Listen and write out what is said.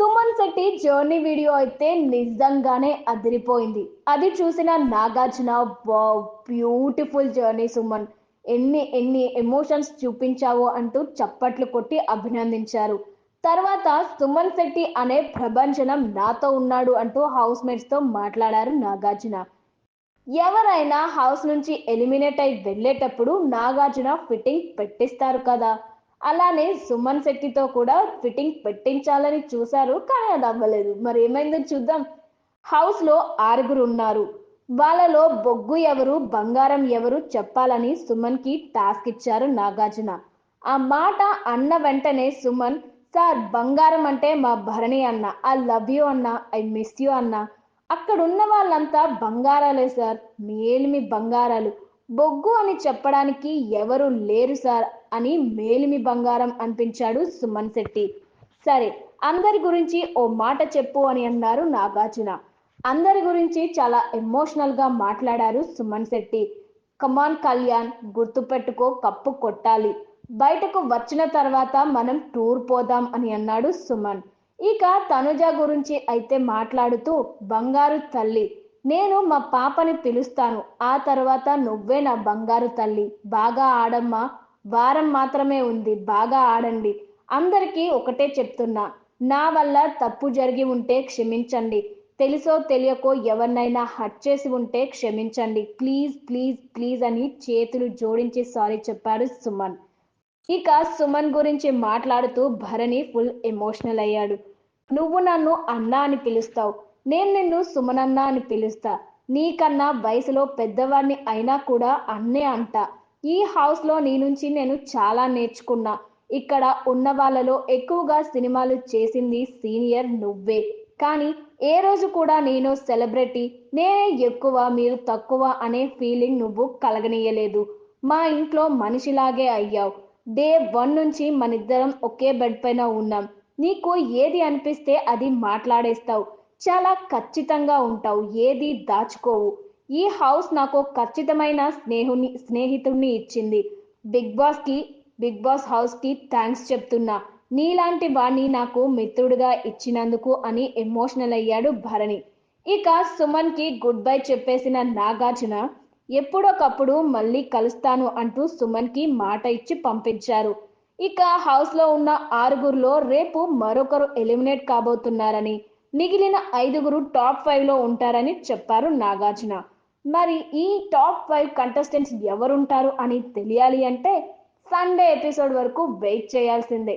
Suman Shetty journey video అయితే నిజంగానే అదిరిపోయింది. అది చూసిన Nagarjuna wow beautiful journey Suman. ఎన్ని ఎమోషన్స్ చూపించావో అంటూ చప్పట్లు కొట్టి అభినందించారు. తర్వాత సుమన్ శెట్టి అనే ప్రభంజనం నాతో ఉన్నాడు అంటూ హౌస్ మేట్స్ తో మాట్లాడారు నాగార్జున. ఎవరైనా హౌస్ నుంచి ఎలిమినేట్ అయి వెళ్ళేటప్పుడు నాగార్జున ఫిట్టింగ్ పెట్టిస్తారు కదా. అలానే సుమన్ శెట్టితో కూడా ఫిట్టింగ్ పెట్టించాలని చూశారు, కానీ అది అవ్వలేదు. మరి ఏమైందో చూద్దాం. హౌస్ లో 6 ఉన్నారు. వాళ్ళలో బొగ్గు ఎవరు బంగారం ఎవరు చెప్పాలని సుమన్ కి టాస్క్ ఇచ్చారు నాగార్జున. ఆ మాట అన్న వెంటనే సుమన్, సార్ బంగారం అంటే మా భరణి అన్న, ఐ లవ్ యూ అన్న, ఐ మిస్ యూ అన్న. అక్కడున్న వాళ్ళంతా బంగారాలే సార్, మేలిమి బంగారాలు. బొగ్గు అని చెప్పడానికి ఎవరు లేరు సార్ అని మేలిమి బంగారం అనిపించాడు సుమన్ శెట్టి. సరే, అందరి గురించి ఓ మాట చెప్పు అని అన్నారు నాగార్జున. అందరి గురించి చాలా ఎమోషనల్ గా మాట్లాడారు సుమన్ శెట్టి. కమాన్ కళ్యాణ్, గుర్తుపెట్టుకో కప్పు కొట్టాలి. బయటకు వచ్చిన తర్వాత మనం టూర్ పోదాం అని అన్నాడు సుమన్. ఇక తనుజ గురించి అయితే మాట్లాడుతూ, బంగారు తల్లి, నేను మా పాపని పిలుస్తాను, ఆ తర్వాత నువ్వే నా బంగారు తల్లి, బాగా ఆడమ్మా, వారం మాత్రమే ఉంది, బాగా ఆడండి. అందరికీ ఒకటే చెప్తున్నా, నా వల్ల తప్పు జరిగి ఉంటే క్షమించండి. తెలుసో తెలియకో ఎవరినైనా హర్ట్ చేసి ఉంటే క్షమించండి, ప్లీజ్ ప్లీజ్ ప్లీజ్ అని చేతులు జోడించి సారీ చెప్పాడు సుమన్. ఇక సుమన్ గురించి మాట్లాడుతూ భరణి ఫుల్ ఎమోషనల్ అయ్యాడు. నువ్వు నన్ను అన్న అని పిలుస్తావు, నేను నిన్ను సుమనన్న అని పిలుస్తా. నీకన్నా వయసులో పెద్దవాడిని అయినా కూడా అన్నే అంట. ఈ హౌస్ లో నీ నుంచి నేను చాలా నేర్చుకున్నా. ఇక్కడ ఉన్న వాళ్ళలో ఎక్కువగా సినిమాలు చేసింది సీనియర్ నువ్వే. కానీ ఏ రోజు కూడా నేను సెలబ్రిటీ, నేనే ఎక్కువ మీరు తక్కువ అనే ఫీలింగ్ నువ్వు కలగనీయలేదు. మా ఇంట్లో మనిషిలాగే అయ్యావు. డే 1 నుంచి మనిద్దరం ఒకే బెడ్ పైన ఉన్నాం. నీకు ఏది అనిపిస్తే అది మాట్లాడేస్తావు. చాలా ఖచ్చితంగా ఉంటావు, ఏది దాచుకోవు. ఈ హౌస్ నాకు ఖచ్చితమైన స్నేహితుడిని ఇచ్చింది. బిగ్ బాస్ కి, బిగ్ బాస్ హౌస్ కి థ్యాంక్స్ చెప్తున్నా. నీలాంటి వాణ్ణి నాకు మిత్రుడిగా ఇచ్చినందుకు అని ఎమోషనల్ అయ్యాడు భరణి. ఇక సుమన్ కి గుడ్ బై చెప్పేసిన నాగార్జున, ఎప్పుడొకప్పుడు మళ్ళీ కలుస్తాను అంటూ సుమన్ కి మాట ఇచ్చి పంపించారు. ఇక హౌస్ లో ఉన్న 6గురిలో రేపు మరొకరు ఎలిమినేట్ కాబోతున్నారని, మిగిలిన 5గురు టాప్ 5 లో ఉంటారని చెప్పారు నాగార్జున. మరి ఈ టాప్ 5 కంటెస్టెంట్స్ ఎవరుంటారు అని తెలియాలి అంటే సండే ఎపిసోడ్ వరకు వెయిట్ చేయాల్సిందే.